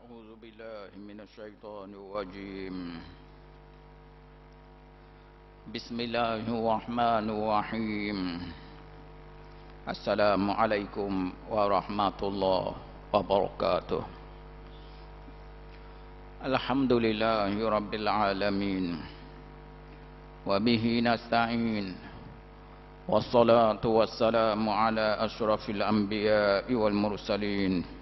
أعوذ بالله من الشيطان الرجيم. بسم الله الرحمن الرحيم. السلام عليكم ورحمة الله وبركاته. الحمد لله رب العالمين وبه نستعين والصلاة والسلام على أشرف الأنبياء والمرسلين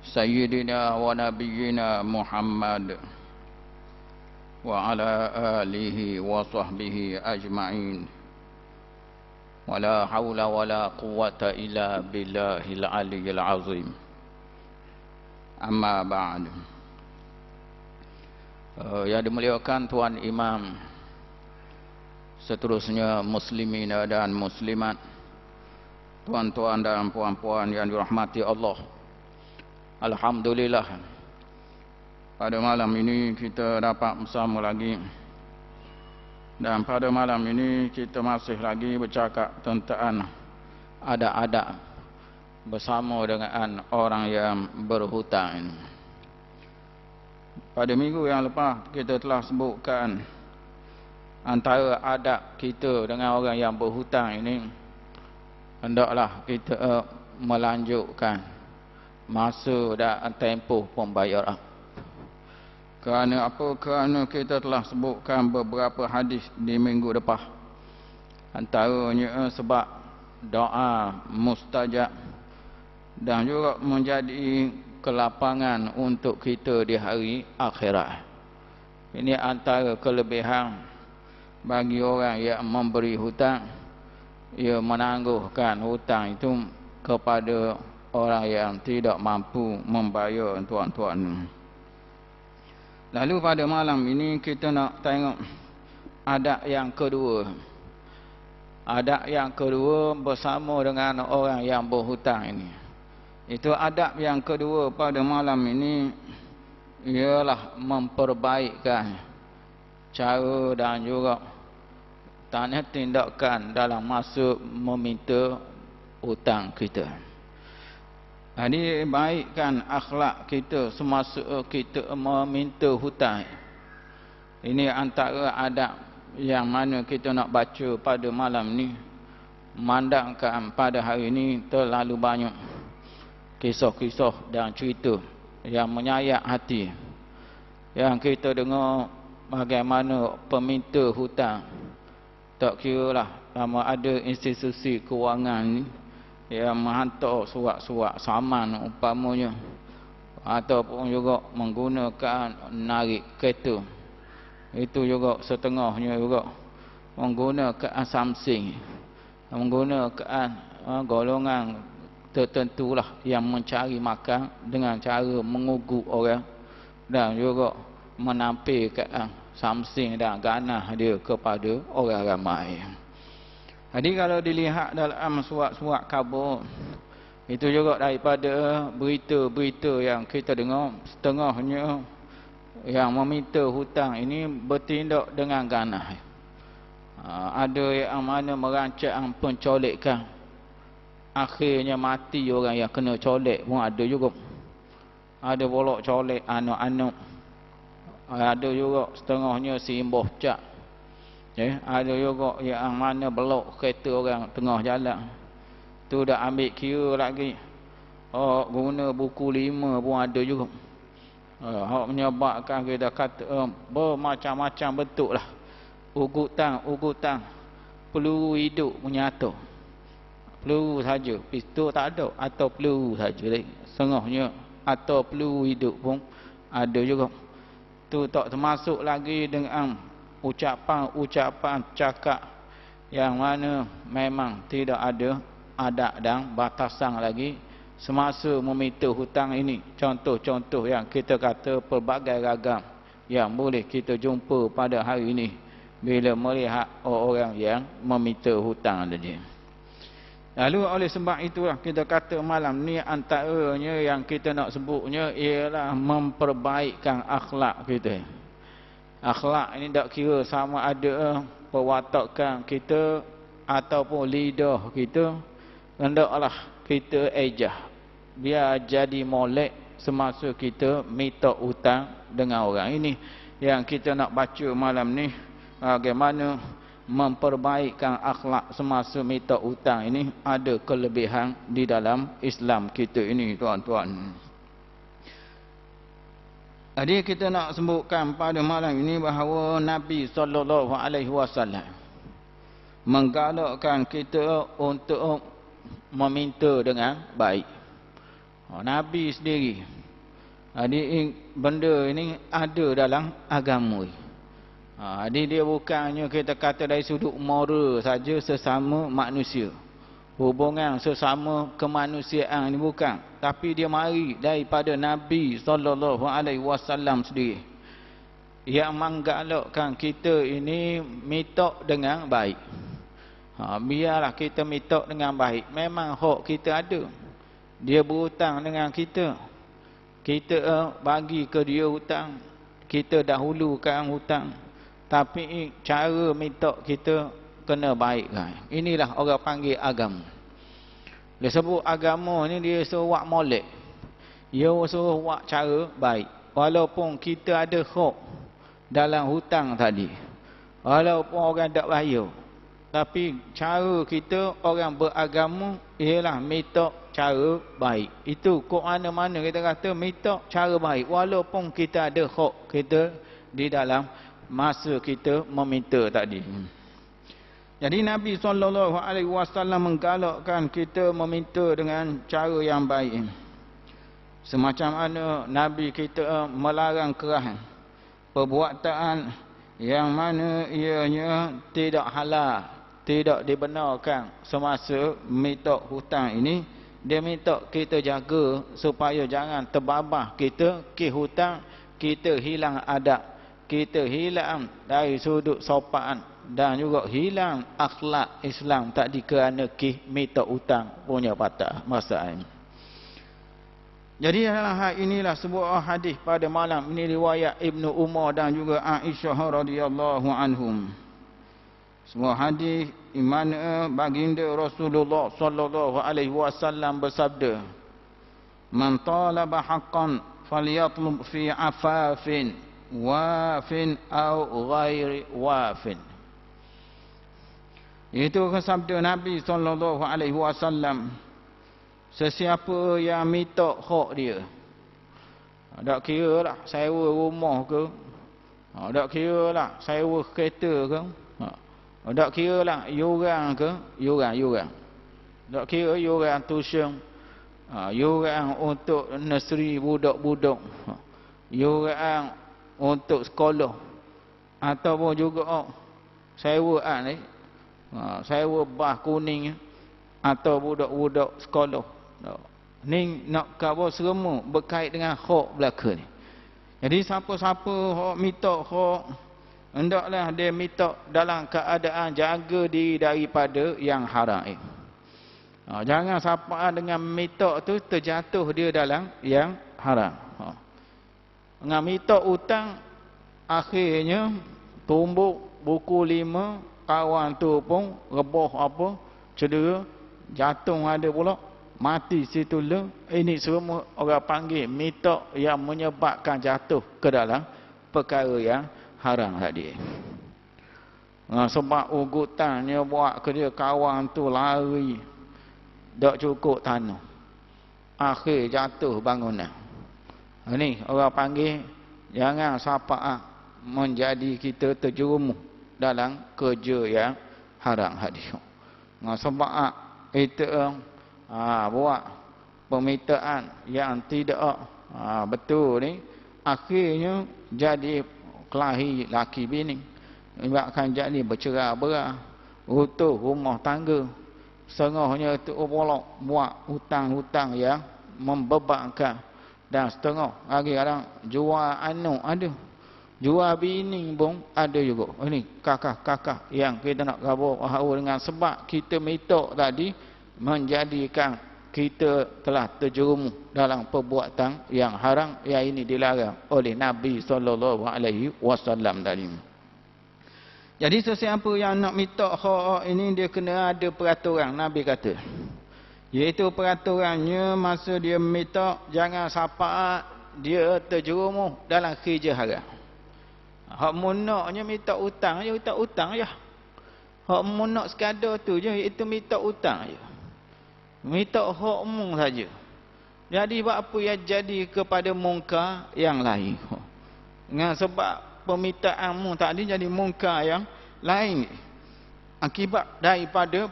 سيدنا ونبينا محمد وعلى آله وصحبه أجمعين ولا حول ولا قوة إلا بالله العلي العظيم. Amma ba'd. Yang dimuliakan Tuan Imam, seterusnya muslimin dan muslimat, tuan-tuan dan puan-puan yang dirahmati Allah. Alhamdulillah, pada malam ini kita dapat bersama lagi. Dan pada malam ini kita masih lagi bercakap tentang adab-adab bersama dengan orang yang berhutang. Pada minggu yang lepas kita telah sebutkan antara adab kita dengan orang yang berhutang ini, hendaklah kita melanjutkan masa dan tempoh pembayaran. Kerana apa? Kerana kita telah sebutkan beberapa hadis di minggu depan. Antaranya sebab doa mustajab dan juga menjadi kelapangan untuk kita di hari akhirat. Ini antara kelebihan bagi orang yang memberi hutang. Ia menangguhkan hutang itu kepada orang yang tidak mampu membayar, tuan-tuan. Lalu pada malam ini kita nak tengok adab yang kedua. Adab yang kedua bersama dengan orang yang berhutang ini. Itu adab yang kedua pada malam ini ialah memperbaikkan cara dan juga tindakan dalam masa meminta hutang kita. Ini baikkan akhlak kita semasa kita meminta hutang. Ini antara adab yang mana kita nak baca pada malam ni. Memandangkan pada hari ini terlalu banyak kisah-kisah dan cerita yang menyayat hati, yang kita dengar bagaimana peminta hutang, tak kiralah sama ada institusi kewangan ni yang menghantar surat-surat saman umpamanya, ataupun juga menggunakan narik kereta. Itu juga setengahnya juga menggunakan samsing, menggunakan golongan tertentulah yang mencari makan dengan cara mengugut orang dan juga menampilkan samsing dan ganah dia kepada orang ramai. Jadi kalau dilihat dalam surat-surat khabar, itu juga daripada berita-berita yang kita dengar, setengahnya yang meminta hutang ini bertindak dengan ganah. Ada yang mana merancang pencolekan, akhirnya mati orang yang kena colek pun ada juga. Ada bolok colek anak-anak. Ada juga setengahnya simbah cak. Ada juga yang mana belok kereta orang tengah jalan. Tu dah ambil kira lagi. Guna buku 5 pun ada juga. Hak menyebabkan kita kata bermacam-macam bentuk lah. Ugutan. Peluru hidup menyatu. Peluru saja, pistol tak ada, atau peluru saja lagi. Setengahnya atau peluru hidup pun ada juga. Tu tak termasuk lagi dengan ucapan cakap yang mana memang tidak ada adab dan batasan lagi semasa meminta hutang ini. Contoh-contoh yang kita kata pelbagai ragam yang boleh kita jumpa pada hari ini bila melihat orang yang meminta hutang tadi. Lalu oleh sebab itulah kita kata malam ni antaranya yang kita nak sebutnya ialah memperbaikkan akhlak kita. Akhlak ini tak kira sama ada perwatakan kita ataupun lidah kita, hendaklah kita ejah biar jadi molek semasa kita minta hutang dengan orang. Ini yang kita nak baca malam ni, bagaimana memperbaikkan akhlak semasa minta hutang ini. Ada kelebihan di dalam Islam kita ini, tuan-tuan. Jadi kita nak sebutkan pada malam ini bahawa Nabi SAW menggalakkan kita untuk meminta dengan baik. Nabi sendiri. Jadi benda ini ada dalam agama. Jadi dia bukannya kita kata dari sudut moral saja sesama manusia. Hubungan sesama kemanusiaan ini bukan, tapi dia mari daripada Nabi SAW sendiri yang menggalakkan kita ini minta dengan baik. Biarlah kita minta dengan baik. Memang hak kita ada. Dia berhutang dengan kita, kita bagi ke dia hutang, kita dahulukan hutang, tapi cara minta kita kena baik kan. Inilah orang panggil agama. Dia sebut agama ni dia suruh buat molek. Dia suruh buat cara baik. Walaupun kita ada hak dalam hutang tadi, walaupun orang tak bayar, tapi cara kita orang beragama ialah minta cara baik. Itu kok mana-mana kita kata minta cara baik, walaupun kita ada hak kita di dalam masa kita meminta tadi. Jadi Nabi SAW menggalakkan kita meminta dengan cara yang baik. Semacam mana Nabi kita melarang keras perbuatan yang mana ianya tidak halal, tidak dibenarkan semasa minta hutang ini. Dia minta kita jaga supaya jangan terbabah kita ke hutang, kita hilang adab, kita hilang dari sudut sopan, dan juga hilang akhlak Islam tadi kerana minta hutang punya patah masa ini. Jadi dalam hal inilah sebuah hadis pada malam ini riwayat Ibnu Umar dan juga Aisyah radhiyallahu anhum. Sebuah hadis di mana baginda Rasulullah sallallahu alaihi wasallam bersabda, "Man talaba haqqan falyatlub fi afafin wafin au ghairi wafin." Itu sabda Nabi SAW. Sesiapa yang minta hak dia, tak kira lah sewa rumah ke, tak kira lah sewa kereta ke, tak kira lah yuran ke, yuran. Tak kira yuran tuition, yuran untuk nursery budak-budak, yuran untuk sekolah, ataupun juga sewaan ni, sewa bah kuning atau budak-budak sekolah. Ni nak khabar semua berkait dengan hak belaka ni. Jadi siapa-siapa hak minta hak, hendaklah dia minta dalam keadaan jaga diri daripada yang haram. Jangan siapa dengan minta tu terjatuh dia dalam yang haram. Dengan minta hutang akhirnya tumbuk buku 5, kawan tu pun rebah apa, cedera, jatuh ada pula, mati situ le. Ini semua orang panggil minta yang menyebabkan jatuh ke dalam perkara yang haram tadi. Sebab ugutannya buat ke dia, kawan tu lari tak cukup tanah, akhir jatuh bangunan. Ini orang panggil jangan sampai menjadi kita terjerumus dalam kerja yang haram hadis. Sebab itu buat permintaan yang tidak betul ni, akhirnya jadi kelahi laki bini, akan jadi bercerai-berai, utuh rumah tangga. Setengahnya itu buat hutang-hutang yang membebankan, dan setengah lagi kadang jual anak ada, jual bini pun ada juga. Ini kakak-kakak yang kita nak khabar bahawa dengan sebab kita minta tadi menjadikan kita telah terjerumus dalam perbuatan yang haram, yang ini dilarang oleh Nabi SAW tadi. Jadi sesiapa yang nak minta hak ini, dia kena ada peraturan. Nabi kata, Iaitu peraturannya masa dia minta jangan sampai dia terjerumus dalam kerja haram. Hak munaknya minta hutang je, hutang je. Hak munak sekadar tu je, iaitu minta hutang je. Minta hukmu saja. Jadi buat apa yang jadi kepada mungkar yang lain? Dengan sebab permintaanmu tadi jadi mungkar yang lain. Akibat daripada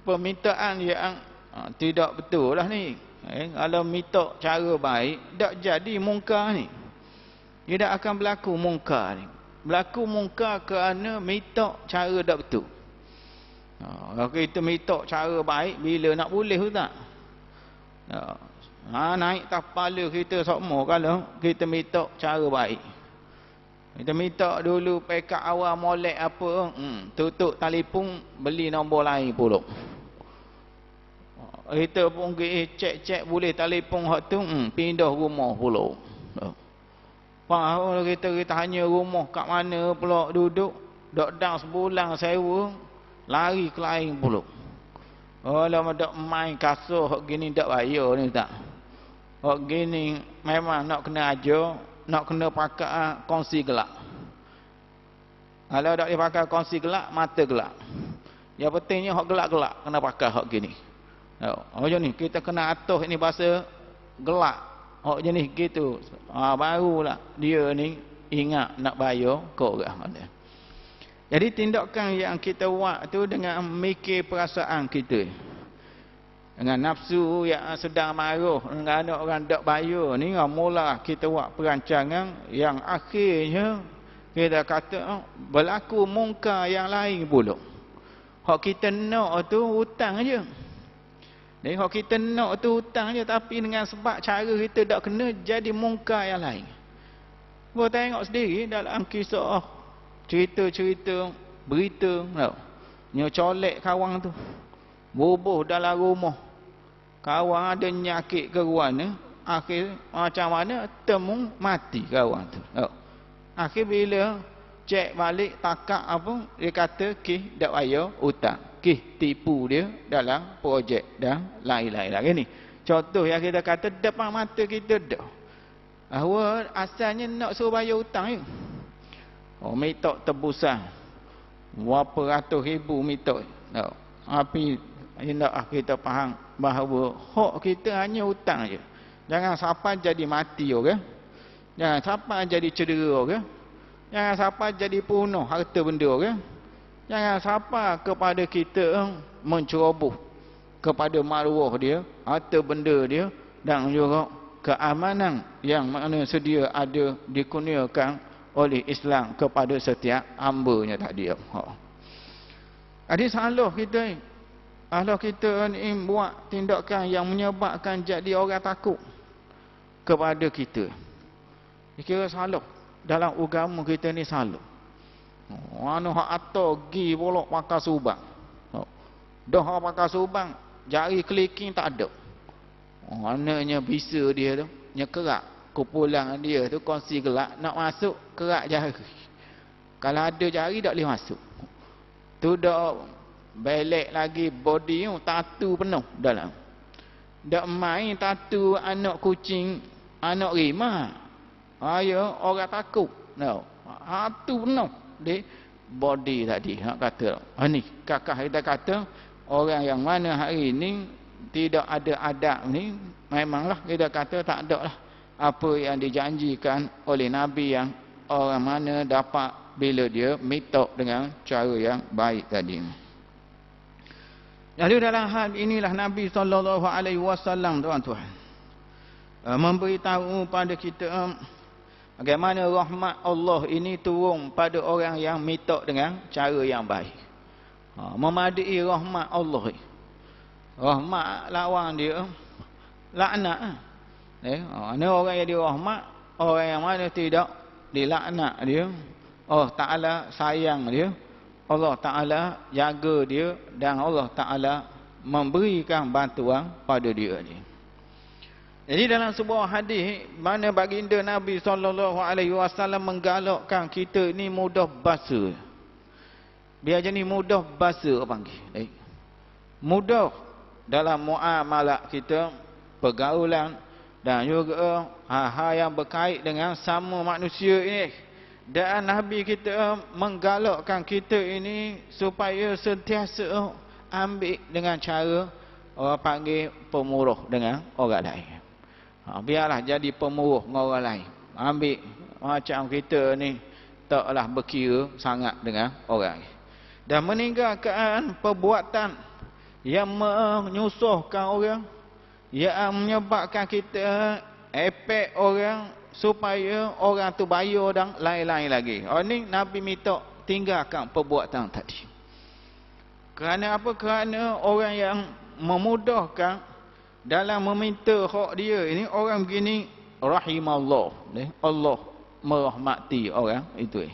permintaan yang tidak betul lah ni. Kalau minta cara baik, tak jadi mungkar ni. Dia tak akan berlaku mungkar ni. Berlaku mungkar kerana minta cara tak betul. Kalau kita minta cara baik, bila nak boleh tu tak? Naik tak kepala kita semua kalau kita minta cara baik. Kita minta dulu pekat awal molek apa, tutup telefon, beli nombor lain pula. Kita pun cek-cek boleh telefon hak tu, pindah rumah pula. Faham kita tanya rumah kat mana pula duduk, dok dah sebulan sewa, lari ke lain pula. Kalau dak main kasut hak gini dak bayar ni tak. Hak gini memang nak kena ajar, nak kena pakai kongsi gelap. Kalau dak dipakai kongsi gelap, mata gelap. Yang pentingnya hak gelap-gelap kena pakai hak gini. Macam ni kita kena atur ini bahasa gelap. Hak jenis gitu. Barulah dia ni ingat nak bayar ke orang ada. Jadi tindakan yang kita buat tu dengan mikir perasaan kita. Dengan nafsu yang sedang marah, dengan ada orang tak bayar ni, mula kita buat perancangan yang akhirnya kita kata berlaku mungkar yang lain pula. Hak kita nak tu hutang je. Jadi hak kita nak tu hutang je, tapi dengan sebab cara kita tak kena jadi mungkar yang lain. Kau tengok sendiri dalam kisah cerita-cerita berita tau. Nya colek kawan tu. Bubuh dalam rumah. Kawan ada nyakit keruan, akhir macam mana temu mati kawan tu. Akhir bila cek balik takak apa, dia kata kih dak bayar hutang. Kih tipu dia dalam projek dan lain-lain lagi ni. Contoh yang kita kata depan mata kita dah. Bahawa asalnya nak suruh bayar hutang je. Minta tebusan. Berapa ratus ribu minta. Tapi hendak kita faham bahawa hak kita hanya hutang je. Jangan sampai jadi mati orang. Jangan sampai jadi cedera orang. Jangan sampai jadi punah harta benda orang. Jangan sampai kepada kita menceroboh kepada maruah dia, harta benda dia dan juga keamanan yang mana sedia ada dikurniakan oleh Islam kepada setiap hamba-Nya tadi. Jadi salah kita. Kalau kita ni buat tindakan yang menyebabkan jadi orang takut kepada kita, kira salah. Dalam agama kita ni salah. Anu hak atas gi bolok pakai subang. Dah pakai subang, jari keliking tak ada. Maknanya bisa dia tu, nya kerak. Kumpulan dia tu kongsi gelap, nak masuk kerak jari. Kalau ada jari tak boleh masuk. Tu dah belek lagi body tu, tatu penuh dalam. Tak main tatu anak kucing, anak rimah. Ayo orang takut. No. Tatu penuh di body tadi. Hak kata. Ni kakak kita kata orang yang mana hari ini tidak ada adab ni, memanglah kita kata tak ada lah apa yang dijanjikan oleh Nabi yang orang mana dapat bila dia minta dengan cara yang baik tadi. Jadi dalam hal inilah Nabi SAW tuan-tuan memberitahu pada kita bagaimana rahmat Allah ini turun pada orang yang minta dengan cara yang baik. Memadai rahmat Allah. Rahmat lawan dia laknat. Ini orang yang dirahmat, orang yang mana tidak dilaknat dia. Allah Ta'ala sayang dia, Allah Ta'ala jaga dia, dan Allah Ta'ala memberikan bantuan pada dia ni. Jadi dalam sebuah hadis mana baginda Nabi SAW menggalakkan kita ni mudah basa. Biar jenis mudah basa panggil. Mudah dalam muamalah kita, pergaulan, dan juga hal-hal yang berkait dengan sama manusia ini. Dan Nabi kita menggalakkan kita ini supaya sentiasa ambil dengan cara orang panggil pemurah dengan orang lain. Biarlah jadi pemurah dengan orang lain. Ambil macam kita ni taklah berkira sangat dengan orang lain. Dan meninggalkan perbuatan yang menyusahkan orang, yang menyebabkan kita epek orang supaya orang tu bayar dan lain-lain lagi. Ini Nabi minta tinggalkan perbuatan tadi. Kerana apa? Kerana orang yang memudahkan dalam meminta hak dia ini, orang begini rahimallah, Allah merahmati orang itu.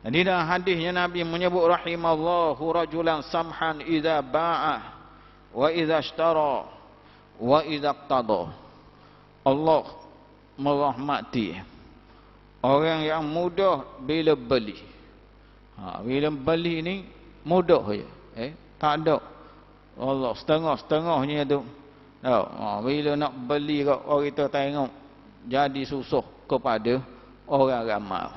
Jadi dalam hadisnya Nabi menyebut rahimallahu rajulan samhan idza ba'a wa idza ishtara wa idza iqtada. Allah merahmati orang yang mudah bila beli. Bila beli ni mudah je. Tak ada Allah setengah-setengahnya tu. Bila nak beli orang kita tengok jadi susah kepada orang ramai.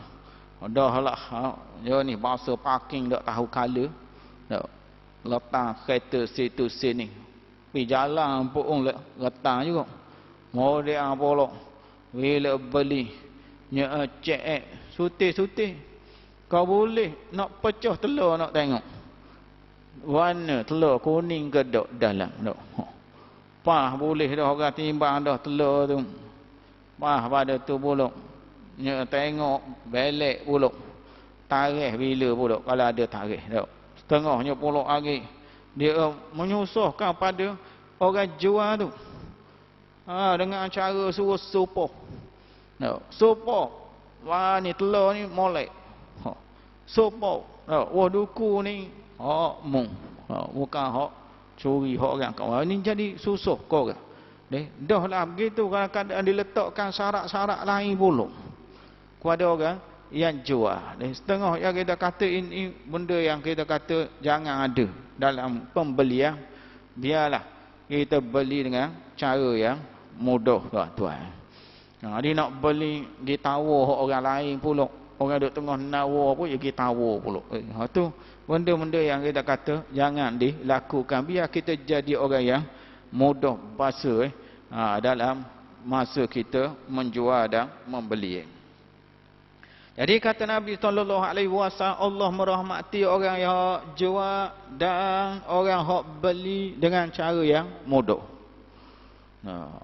Dahlah dia ni bahasa parking tak tahu color. Letak kereta situ sini. Pergi jalan pun letak juga. Model apa pula. Bila beli cek suti-suti. Kau boleh nak pecah telur nak tengok. Warna telur kuning ke dok dalam dok. Pah boleh dah orang timbang dah telur tu. Pah pada tu pula. Tengok belek pula. Tarikh bila pula kalau ada tarikh dok. Setengahnya pula lagi. Dia menyusahkan pada orang jual tu. Dengan cara suruh supah. Supah. Wah ni telur ni molek. Supah. Wah duku ni hak mung. Bukan hak curi hak orang kawan. Ini jadi susah kau orang. Dah lah begitu kadang-kadang diletakkan syarat-syarat lain pula kepada orang yang jual. Setengah yang kita kata ini benda yang kita kata jangan ada dalam pembelian. Biarlah kita beli dengan cara yang mudah tuan. Dia nak beli ditawar orang lain pula. Orang duduk tengah nawar pun dia ditawar pula. Tu benda-benda yang kita kata jangan dilakukan. Biar kita jadi orang yang mudah bahasa dalam masa kita menjual dan membeli. Jadi kata Nabi SAW, Allah merahmati orang yang jual dan orang yang beli dengan cara yang mudah.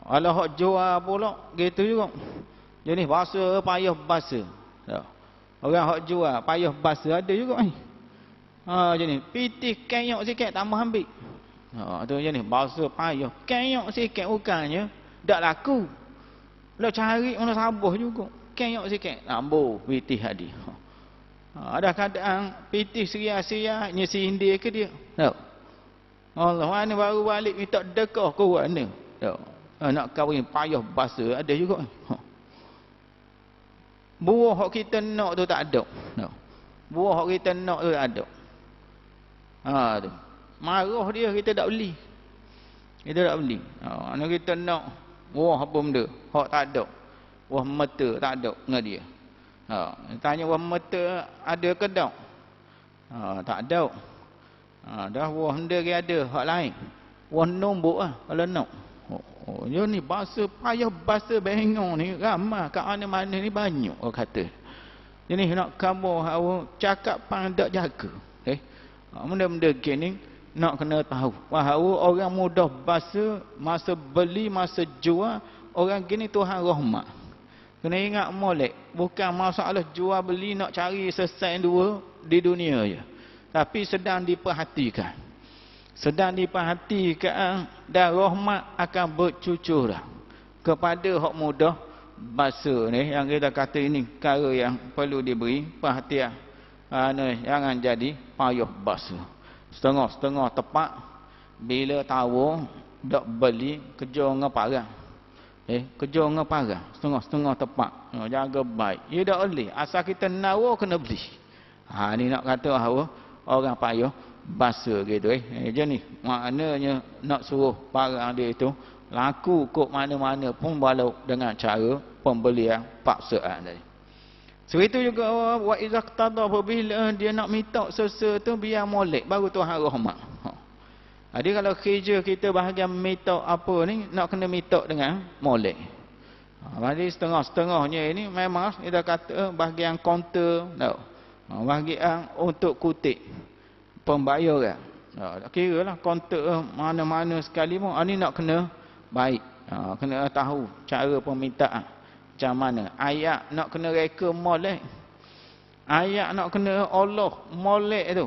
Kalau hak jual pula gitu juga. Jadi bahasa payah bahasa. Orang hak jual payah bahasa ada juga ni. Jadi pitih kenyok sikit tambah ambil. Tu je ni bahasa payah. Kenyok sikit bukannya tak laku. Lo cari mana sabuh juga. Kenyok sikit tambah pitih hadi. Ada keadaan pitih seria-seria nyesi indir ke dia. Allah mana baru balik minta dekah ke mana. Nak kahwin payah bahasa ada juga. Buah hak kita nak tu tak ada. Buah hak kita nak tu tak ada. Tu. Marah dia kita tak beli. Kita tak beli. Anak kita nak buah apa benda, hak tak ada. Buah mata tak ada dengan dia. Tanya buah mata ada ke tak? Tak ada. Dah buah benda dia ada, hak lain. Buah nombok kalau nak. Dia ni bahasa payah bahasa bengong ni ramai kat mana-mana ni banyak orang kata. Jadi nak kamu cakap pang tak jaga. Benda-benda gini nak kena tahu. Bahawa orang mudah bahasa masa beli masa jual orang gini Tuhan rahmat. Kena ingat molek bukan masalah jual beli nak cari sesen dua di dunia je. Tapi sedang diperhatikan. Sedang diperhatikan dan rahmat akan bercucur kepada hak mudah bahasa ni yang kita kata ini perkara yang perlu diberi perhatian. Jangan jadi payah bahasa. Setengah-setengah tepat bila tahu dak beli kerja dengan parang. Kerja dengan parang setengah-setengah tepat. Jaga baik. Ia dak boleh asal kita nawa kena beli. Ni nak kata bahawa orang payah basa gitu je ni. Maknanya nak suruh barang dia itu laku kok mana-mana pun walau dengan cara pembelian paksaan tadi. So itu juga wa iza qtada apabila dia nak minta sesuatu tu biar molek baru Tuhan rahmat. Jadi kalau kerja kita bahagian minta apa ni nak kena minta dengan molek. Jadi setengah-setengahnya ini memang kita kata bahagian kaunter, bahagian untuk kutip pembayaran. Kira lah kaunter mana-mana sekali pun ini nak kena baik. Kena tahu cara permintaan macam mana. Ayat nak kena reka molek. Ayat nak kena Allah molek tu.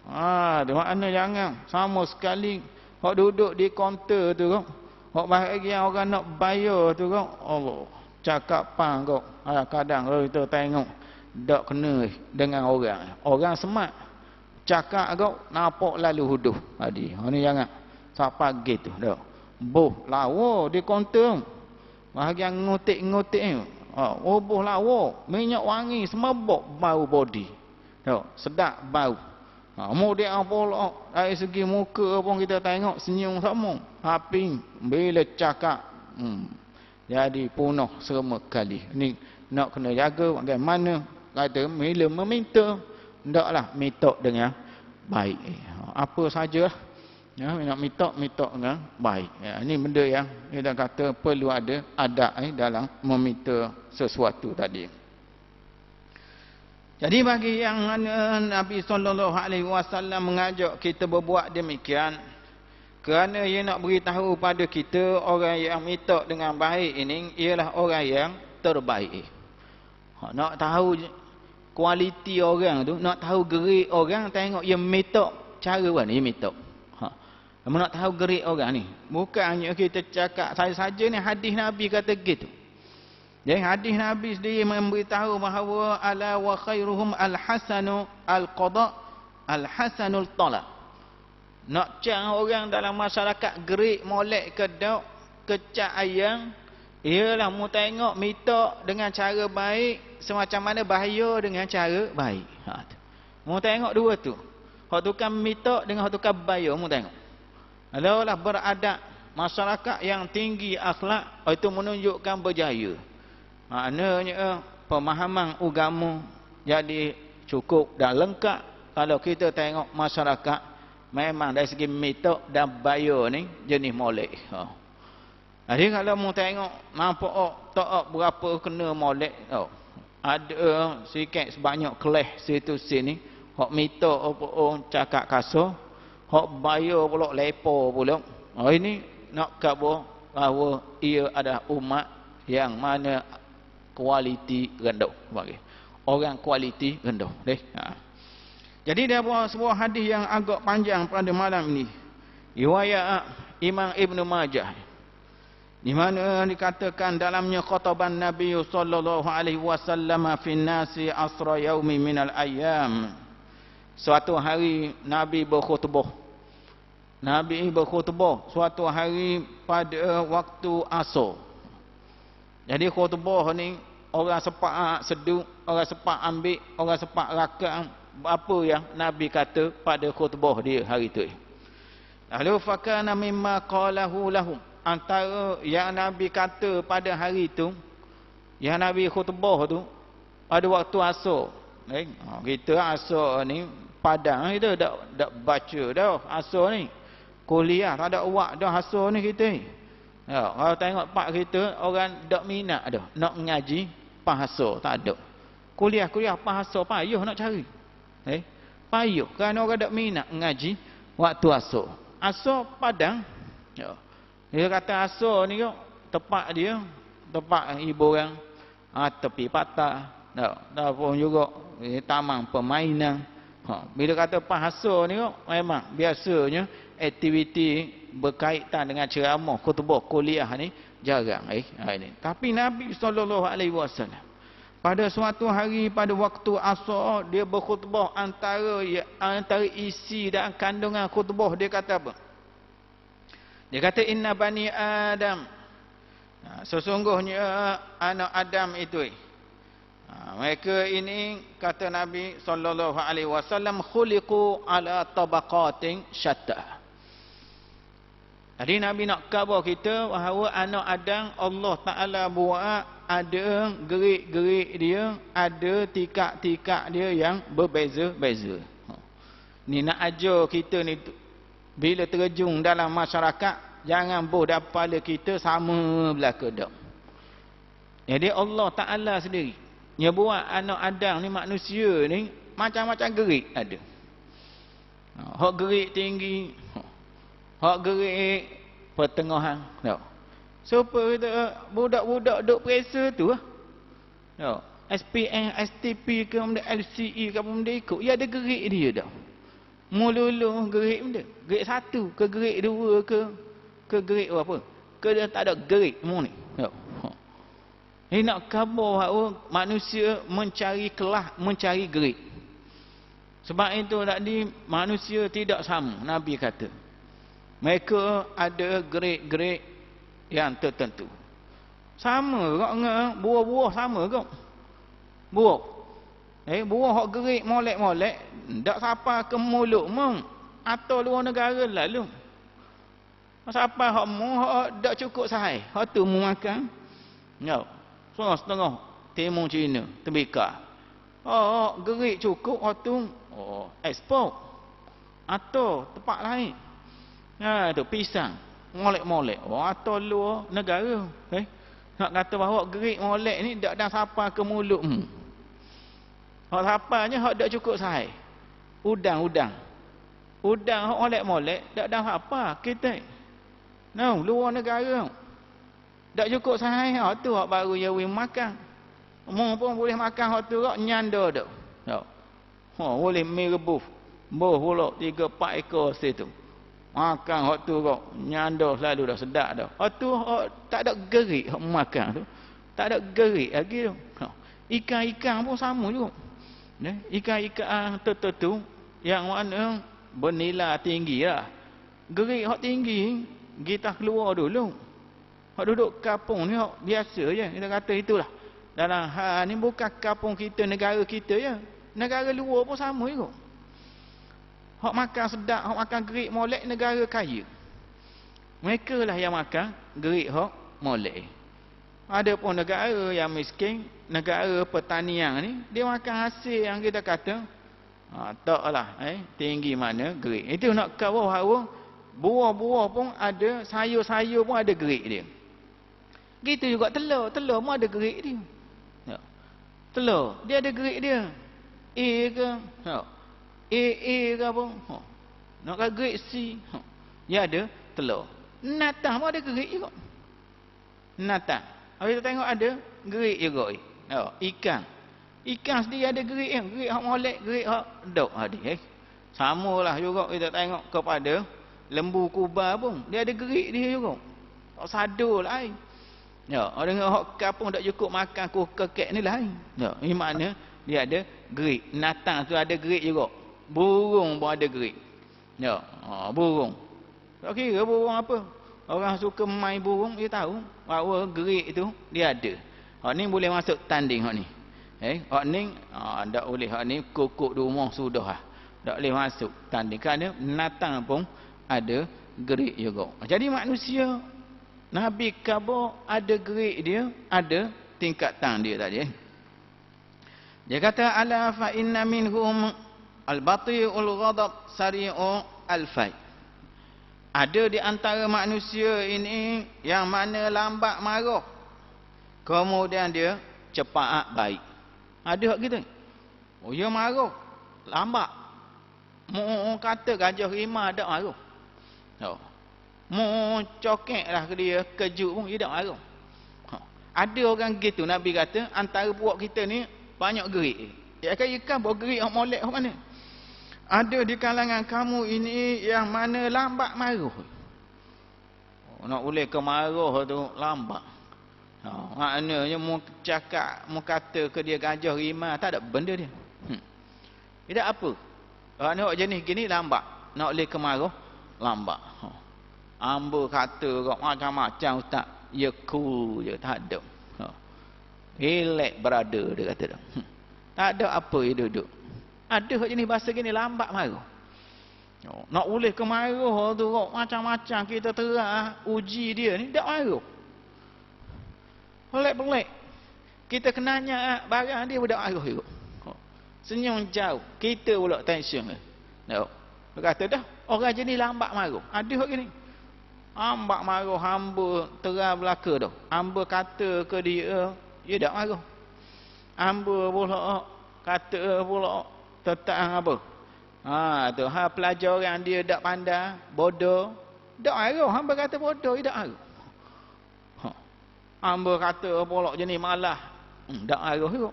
Dia makna jangan sama sekali hok duduk di kaunter tu kau. Hok bahagian orang nak bayar tu kau. Allah cakap pang kau. Kadang kalau kita tengok tak kena dengan orang. Orang semat cakap kau nampak lalu huduh. Hadi. Ni jangan. Sampai gitu dah. Boh lawa di kaunter. Bahagian ngotik-ngotik ni. Boh lawa. Minyak wangi semabok bau body. Sedap bau. Kemudian apa dari segi muka pun kita tengok senyum sama. Tapi bila cakap jadi punah serma kali. Ni nak kena jaga bagaimana kata bila meminta hendaklah minta dengan baik. Apa sajalah nak minta dengan baik. Ini benda yang kita kata perlu ada adab dalam meminta sesuatu tadi. Jadi bagi yang Nabi SAW mengajak kita berbuat demikian kerana ia nak beritahu pada kita orang yang minta dengan baik ini ialah orang yang terbaik. Nak tahu kualiti orang tu, nak tahu gerik orang, tengok dia minta cara mana dia minta. Nak tahu gerik orang ni. Bukan hanya kita cakap saja ni hadis Nabi kata gitu. Jadi hadis Nabi sendiri memberitahu bahawa ala wa khairuhum al-hasanu al-qada al-hasanul talab. Nak cang orang dalam masyarakat gerik molek ke dok kecak ayang ialah mu tengok minta dengan cara baik semacam mana bahaya dengan cara baik. Mu tengok dua tu. Hak tukang minta dengan hak tukang bayar mu tengok. Adalah beradab masyarakat yang tinggi akhlak itu menunjukkan berjaya. Maknanya pemahaman agama jadi cukup dan lengkap kalau kita tengok masyarakat memang dari segi minta dan bayar ni jenis molek. Jadi kalau mu tengok nampak tak berapa kena molek. Ada sikit sebanyak kelas situ sini hak minta apa cakap kasar. Hak bayar pula lepo pula. Ini nak kata bahawa ia adalah umat yang mana kualiti rendah. Orang kualiti rendah. Jadi dia buat sebuah hadis yang agak panjang pada malam ini. Riwayat Imam Ibn Majah. Di mana dikatakan dalamnya khataban Nabi sallallahu alaihi wasallam fi nasi asra yaumi minal ayyam. Suatu hari Nabi berkhutbah. Nabi berkhutbah suatu hari pada waktu asar. Jadi khutbah ni orang sepak seduh, orang sepak ambil, orang sepak rakam. Apa yang Nabi kata pada khutbah dia hari itu. Lalu fakana mimma qalahu lahum. Antara yang Nabi kata pada hari itu, yang Nabi khutbah tu pada waktu asar. Kita asar ni padang kita dak baca dah asar ni. Kuliah tak ada awak dah asar ni kita. Ya, kalau tengok pak kita orang dak minat dah nak mengaji bahasa tak ada. Kuliah bahasa payah nak cari. Payah kerana orang dak minat mengaji waktu asar. Asar padang. Ya. Dia kata asar ni tempat dia tempat hiburan tepi patah. Tak pun juga taman permainan. Bila kata bahasa ni memang biasanya aktiviti berkaitan dengan ceramah, khutbah, kuliah ni jarang ini. Tapi Nabi SAW pada suatu hari pada waktu asar dia berkhutbah antara isi dan kandungan khutbah dia kata apa? Dia kata inna bani Adam. Sesungguhnya anak Adam itu Mereka ini kata Nabi SAW khuliqu ala tabaqatin syatta. Jadi Nabi nak khabar kita bahawa anak Adam Allah Ta'ala buat ada gerik-gerik dia, ada tikak-tikak dia yang berbeza-beza. Ni nak ajar kita ni bila terjun dalam masyarakat, jangan bodoh kepala kita sama belaka dak. Jadi Allah Ta'ala sendiri dia buat anak Adam ni, manusia ni macam-macam gerik ada. Hak gerik tinggi, hak gerik pertengahan. Tengok. Supaya kita budak-budak duk periksa tu lah. Tengok. SPN, STP ke benda, LCE ke benda ikut. Ya ada gerik dia dah. Mulu-lu gerik benda. Gerik satu ke gerik dua ke gerik apa. Ke dia tak ada gerik semua ni. Tengok. Ini nak khabar bahawa manusia mencari kelah, mencari gerik. Sebab itu tadi manusia tidak sama. Nabi kata. Mereka ada gerik-gerik yang tertentu. Sama kok dengan buah-buah sama kok. Buah. Buah hok gerik molek-molek, tak siapa ke mulut mung atau luar negara lalu. Siapa hok mu hok tak cukup sahai. Hok tu mu makan. Ya. Setengah timur Cina terbika. Oh, gerik cukup hok tu ekspor. Atau tempat lain. Ha tu pisang molek-molek. Atau luar negara. Nak kata bahawa gerik molek ni tak ada siapa ke mulutmu. Hak sapanya hak tak cukup sahai. Udang hak molek-molek tak ada apa kita. No, luar negara. Tak cukup sahai hak tu hak baru ya wing makan. Mu pun boleh makan hak tu kok nyanda dak. Ya. Boleh mi rebus. Boh pula 3-4 ekor situ. Makan hak tu kok nyanda selalu dah sedap dah. Hak tu tak ada gerik hak makan tu. Tak ada gerik lagi tu. Ikan-ikan pun sama juga. Ikan-ikan tertentu yang mana bernilai tinggi lah. Gerik hak tinggi kita keluar dulu. Hak duduk kampung ni hak biasa je. Kita kata itulah. Dalam hal ni bukan kampung kita, negara kita je. Negara luar pun sama juga. Hak makan sedap, hak makan gerik molek negara kaya. Mereka lah yang makan gerik hak molek. Ada pun negara yang miskin, negara pertanian ni, dia makan hasil yang kita kata taklah tinggi mana gerik. Itu nak kawal bahawa buah-buah pun ada, sayur-sayur pun ada gerik dia. Gitu juga telur pun ada gerik dia. Ya. Telur, dia ada gerik dia. A ke? Ya. A ke apa? Nak kata gerik C. Dia ada telur. Natang pun ada gerik juga. Natang. Kalau kita tengok ada gerik juga. Ikan sendiri ada gerik yang gerik hak molek, gerik hak dok hadir. Samalah juga kita tengok kepada lembu kuba pun. Dia ada gerik dia juga. Tak sadul lain. Ya, orang hak kampung tak cukup makan kekek ni lain. Ya, ini makna dia ada gerik. Natang tu ada gerik juga. Burung pun ada gerik. Ya, burung. Tak kira burung apa. Orang suka main burung, dia tahu bahawa gerik itu dia ada. Hak ni boleh masuk tanding hak ni. Hak ni tak boleh. Hak ni kukuk di rumah sudah lah. Tak boleh masuk tanding. Kerana natang pun ada gerik juga. Jadi manusia Nabi khabar ada gerik dia, ada tingkatan dia tadi. Dia kata ala fa inna minhum al-bati'ul ghadab sari'u al-fai. Ada di antara manusia ini yang mana lambat marah, kemudian dia cepat baik. Ada hak kita. Oh dia marah, lambat. Mu kata gajah rimah tak marah. Mu cokek lah ke dia, kejut pun dia tak marah. Ada orang gitu, Nabi kata antara puak kita ni banyak gerik. Ya kan buat gerik hak molek hak mana? Ada di kalangan kamu ini yang mana lambat marah. Nak boleh ke marah tu lambat. Maknanya mu cakap, mu kata ke dia gajah rimah, tak ada benda dia. Tidak apa. Nak jenis gini lambat. Nak boleh ke marah lambat. Amba kata kok macam-macam ustaz. Ya cool je, tak ada. Relax berada dia kata dah. Tak ada apa dia duduk. Ada hak jenis bahasa gini lambat marah. Nak boleh ke marah tu macam-macam kita terah uji dia ni tak marah. Pelik-pelik. Kita kenanya barang dia budak marah juga. Senyum jauh. Kita pula tension dia. Tengok. Dia kata dah orang jenis lambat marah. Ada hak gini. Lambat marah hamba terah belaka dah. Hamba kata ke dia tak marah. Hamba pula kata pula tentang apa? Tu pelajaran dia tak pandai, bodoh. Tak marah, hamba kata bodoh, dia tak marah. Hamba kata pula jenis malah, tak marah juga.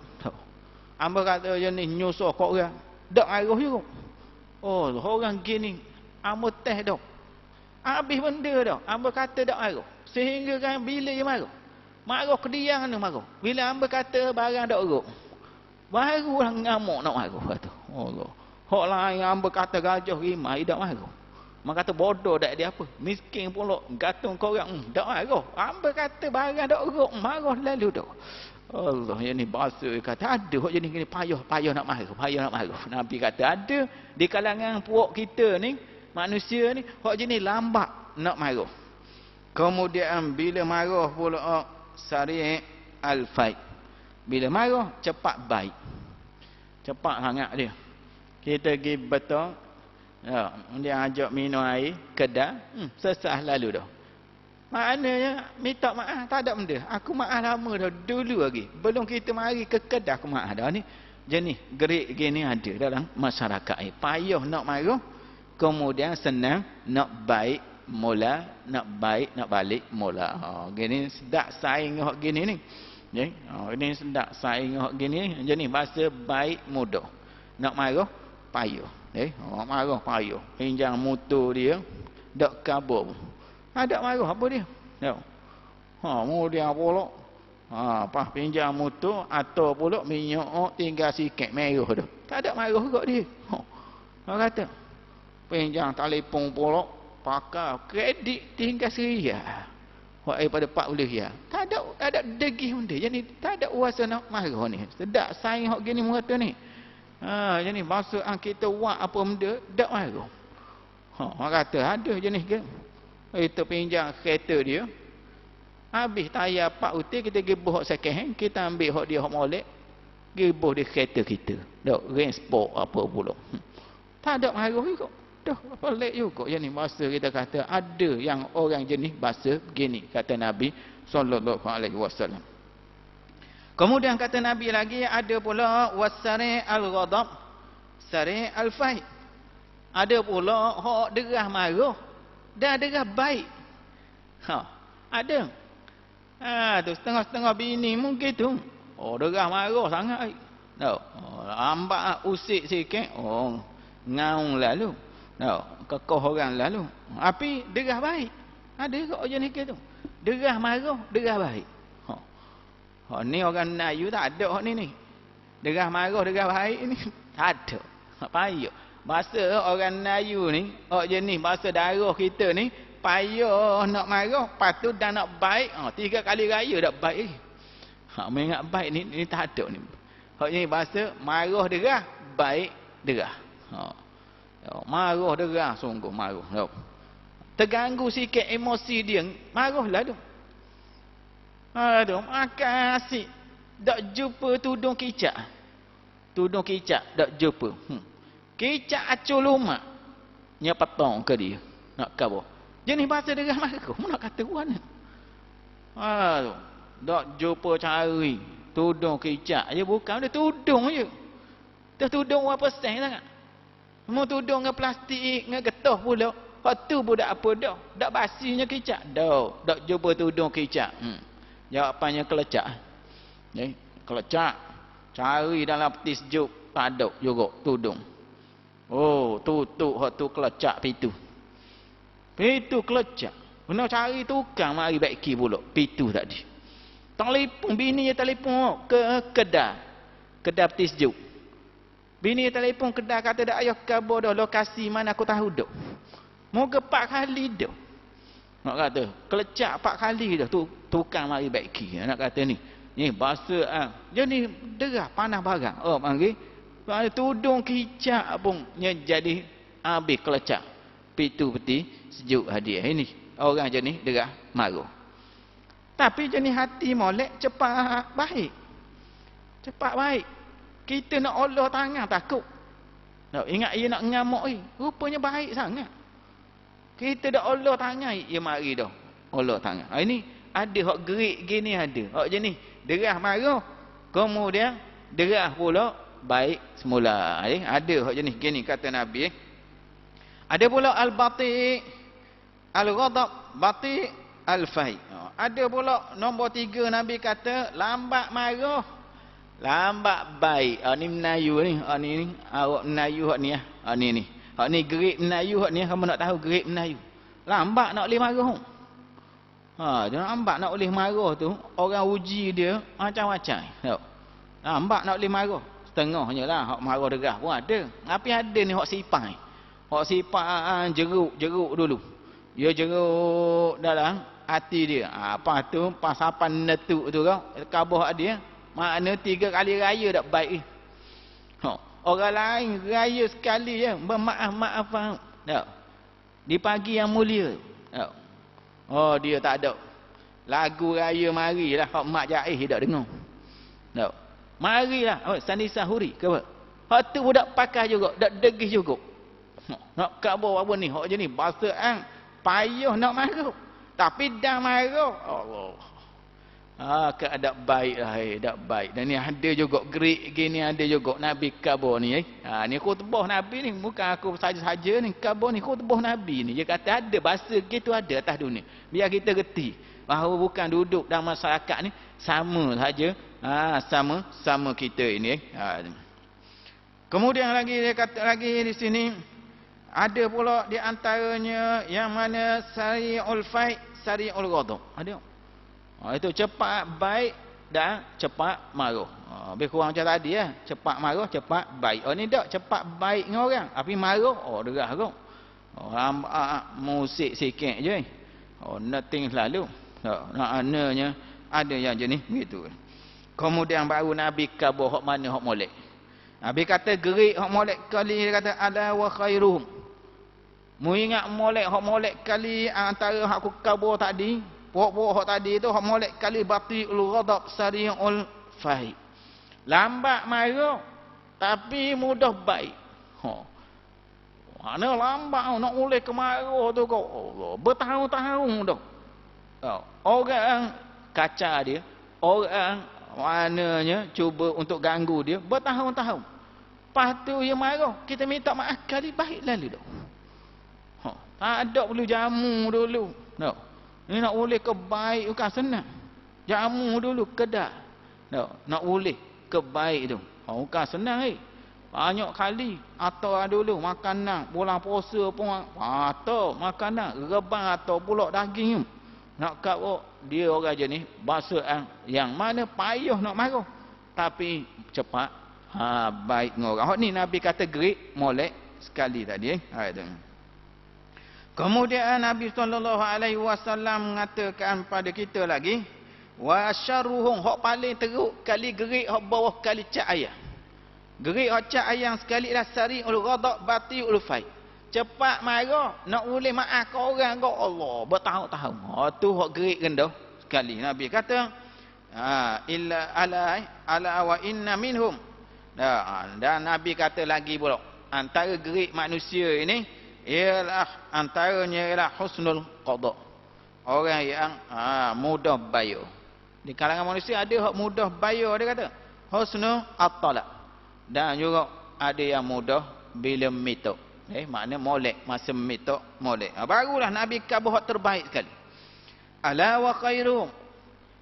Hamba kata jenis nyusah kat orang, tak marah juga. Oh, orang gini, hamba teh dah. Habis benda dah, hamba kata tak marah. Sehingga kan bila dia marah? Marah kediang ni marah. Bila hamba kata barang tak urut, barulah ngamuk nak marah kata. Allah. Hak lain hamba kata gajah rimai tak marah. Mak kata bodoh tak dia apa. Miskin pula gantung korang tak marah. Hamba kata barang tak urut marah lalu dah. Allah, yang ni bahasa kata ada hak jenis ni payah nak marah. Nabi kata ada di kalangan puak kita ni, manusia ni hak jenis lambat nak marah. Kemudian bila marah pula sari' al-faid. Bila marah cepat baik. Cepat sangat dia. Kita pergi betul. Dia ajak minum air kedai, sesah lalu dah. Maknanya minta maaf tak ada benda. Aku maaf lama dah dulu lagi. Belum kita mari ke kedai aku maaf dah ni. Jenis gerik gini ada dalam masyarakat ni. Payah nak marah, kemudian senang nak baik mula, nak baik nak balik mula. Gini sedap saing hak gini ni. Ini sedap saing hak gini. Jenis bahasa baik mudah. Nak marah payah. Marah payah. Pinjam motor dia dak kabur. Ada marah apa dia? Kemudian pula pas pinjam motor atau pula minyak tinggal sikit merah dah. Tak ada marah juga dia. Orang kata pinjam telefon pula pakai kredit tinggal RM1. Wah pada 40 ya. Tak ada degih benda. Jadi tak ada rasa nak marah ni. Sedap saing hak gini mengata ni. Jadi bahasa kita buat apa benda tak marah. Orang kata ada jenis ke. Kita pinjam kereta dia. Habis tayar 4 util kita gebuh hak second hand, kita ambil hak dia hak molek, gebuh di kereta kita. Dak range sport apa pula. Tak ada marah juga. Dah pelik juga jenis bahasa kita kata ada yang orang jenis bahasa begini kata Nabi sallallahu alaihi wasallam. Kemudian kata Nabi lagi ada pula wasari al-ghadab, sari al-faid. Ada pula hak derah marah dan derah baik. Ada. Tu setengah-setengah bini mungkin tu. Derah marah sangat. Lambat usik sikit. Ngaung lalu. Kekoh orang lalu. Tapi derah baik. Ada kok jenis gitu. Derah marah, derah baik. Ni orang Melayu tak ada hak ni. Derah marah, derah baik ni tak ada. Payah. Bahasa orang Melayu ni, hak jenis bahasa darah kita ni, payah nak marah, patut dan nak baik. 3 kali raya dak baik. Mengingat baik ni tak ada ni. Hak jenis bahasa marah derah, baik derah. Marah derah sungguh marah. Terganggu sikit emosi dia, marahlah tu. Makan asyik. Tak jumpa tudung kicap. Tudung kicap tak jumpa. Kicap acul lumak. Nya petong ke dia. Nak kau. Jenis bahasa derah marah. Nak kata mana? Tak jumpa cari tudung kicap. Dia bukan dia tudung je. Dia tudung berapa sen sangat. Mau tudung dengan plastik, dengan getah pula. Hak tu pun tak apa dah. Tak basinya kicap. Tak jumpa tudung kicap. Jawapannya kelecak. Kelecak. Cari dalam peti sejuk. Tak ada juga tudung. Tutup hak tu kelecak pitu. Pitu kelecak. Kena cari tukang mari baiki pula. Pitu tadi. Telefon bini dia telefon ke kedai. Kedai peti sejuk. Bini dia telefon kedai kata dak ayah khabar dah lokasi mana aku tahu dak. Moga 4 kali dah. Nak kata kelecak 4 kali dah tu tukang mari baiki. Nak kata ni Ni bahasa jadi derah panas barang. Oh panggil tudung kicap pun jadi habis kelecak. Pitu peti sejuk hadiah ini. Orang jenis derah marah. Tapi jenis hati molek cepat baik. Cepat baik. Kita nak Allah tangan takut. Nak ingat ia nak ngamuk ni. Rupanya baik sangat. Kita dah Allah tangan ia mari dah. Allah tangan. Ini ada hak gerik gini ada. Hak jenis derah marah. Kemudian derah pula baik semula. Ada hak jenis gini kata Nabi. Ada pula al-bati' al-ghadab, bati' al-fai. Ada pula nombor 3 Nabi kata lambat marah, lambat baik. Ni Melayu ni. Ni awak Melayu hak ni ah. Ni. Hak ni gerik Melayu hak ni kamu nak tahu gerik Melayu. Lambat nak boleh marah. Jangan lambat nak boleh marah tu orang uji dia macam-macam. Tengok. Lambat nak boleh marah. Setengahnya lah hak marah derah pun ada. Tapi ada ni hak sipai. Hak sipai jeruk dulu. Dia jeruk dalam hati dia. Apa tu pasapan netuk tu kau kabah dia. Makna 3 kali raya tak baik. Orang lain raya sekali je bermaaf-maaf. Tak. Di pagi yang mulia. Tak. Oh dia tak ada. Lagu raya marilah hak mak Jaiz tak dengar. Tak. Marilah. Oh Sani Sahuri ke apa? Hak tu budak pakai juga, dak degis juga. Nak kabur apa ni? Hak je ni bahasa payah nak marah. Tapi dah marah. Allah. Keadaan baik lah, tak baik. Dan ni ada juga gerik gini ada juga Nabi kabur ni. Ni khutbah Nabi ni bukan aku saja-saja ni kabur ni khutbah Nabi ni. Dia kata ada bahasa gitu ada atas dunia. Biar kita reti bahawa bukan duduk dalam masyarakat ni sama saja. Sama kita ini. Kemudian lagi dia kata lagi di sini ada pula di antaranya yang mana sari'ul fai, sari'ul ghadab. Ada. Itu cepat baik dan cepat marah. Lebih kurang macam tadi ya. Cepat marah, cepat baik. Ni tak cepat baik dengan orang. Tapi marah, derah kau. Musik sikit je. Nothing selalu. Nak ananya ada yang jenis begitu. Kemudian baru Nabi kabur hak mana hak molek. Nabi kata gerik hak molek kali dia kata ala wa khairuhum. Mu ingat molek hak molek kali antara hak aku kabur tadi, pokok-pokok hak tadi tu hak molek kali batiul ghadab sari'ul fahi. Lambat marah tapi mudah baik. Mana lambat nak boleh kemarah tu kau. Allah, bertahun-tahun dah. Orang kaca dia, orang maknanya cuba untuk ganggu dia bertahun-tahun. Lepas tu dia marah, kita minta maaf kali baik lalu dah. Tak ada perlu jamu dulu. No. Ni nak boleh ke baik bukan senang. Jamu dulu kedah. No. Nak boleh ke baik tu. Bukan senang banyak kali atau dulu makanan bulan puasa pun atau makanan rebang atau pulak daging. Nak kau dia orang jenis bahasa yang mana payah nak marah tapi cepat baik dengan orang. Ni Nabi kata gerik molek sekali tadi itu. Kemudian Nabi SAW mengatakan pada kita lagi wa syarruhum hak paling teruk kali gerik hak bawah kali cak ayah. Gerik hak cak ayah sekali lah sari'ul ghadab batiul fai. Cepat marah nak boleh maaf ke orang kau Allah bertahun-tahun. Tu hak gerik rendah sekali. Nabi kata illa ala wa inna minhum. Dan Nabi kata lagi pula antara gerik manusia ini ialah antaranya ialah husnul qada. Orang yang mudah bayar. Di kalangan manusia ada hak mudah bayar dia kata. Husnul at-talaq. Dan juga ada yang mudah bila mitok. Makna molek masa mitok molek. Barulah Nabi kabur hak terbaik sekali. Ala wa khairum.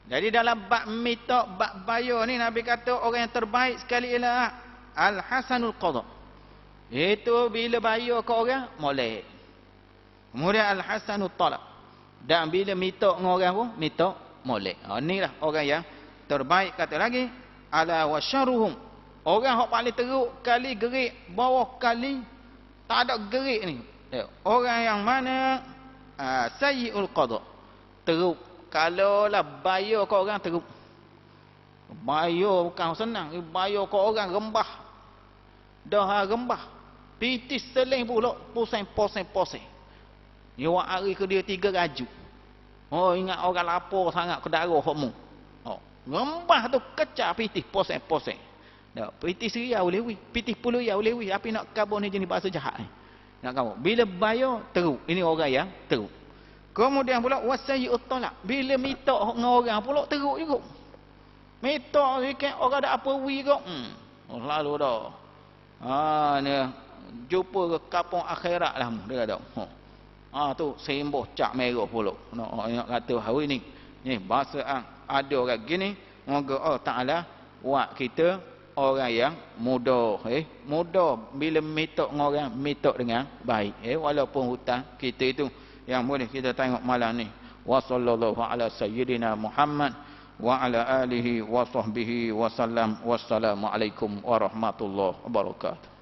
Jadi dalam bab mitok, bab bayar ni Nabi kata orang yang terbaik sekali ialah al-hasanul qada. Itu bila bayar ke orang molek. Kemudian al-hasanut talaq. Dan bila mitok dengan orang pun mitok molek. Inilah orang yang terbaik. Kata lagi ala wasyaruhum. Orang yang paling teruk kali gerik bawah kali tak ada gerik ni. Orang yang mana sayyi'ul qada. Teruk. Kalau lah bayar ke orang teruk. Bayar bukan senang, bayar ke orang rembah. Dah rembah. Pitis seling pula, pusing. Dia buat hari ke dia 3 rajuk. Oh, ingat orang lapar sangat ke darah hokmu. Oh, rembah tu kecah pitis, pusing. Dah, pitis ria boleh wih, pitis puluh ya boleh wih. Tapi nak kabur ni jenis bahasa jahat ni. Nak kabur. Bila bayar, teruk. Ini orang yang teruk. Kemudian pula, wasayyi'ut talak. Bila minta dengan orang pula, teruk juga. Minta sikit, orang ada apa wih kok. Lalu dah. Ni jumpa ke kampung akhirat lah dia kata. Tu sembuh cak merah pula. Nak kata hari ni bahasa ada orang gini, moga Allah Taala buat kita orang yang muda. Muda bila minta dengan orang, minta dengan baik. Walaupun hutang kita itu yang boleh kita tengok malam ni. Wa sallallahu ala sayyidina Muhammad wa ala alihi wa sahbihi wa sallam. Wassalamualaikum warahmatullahi wabarakatuh.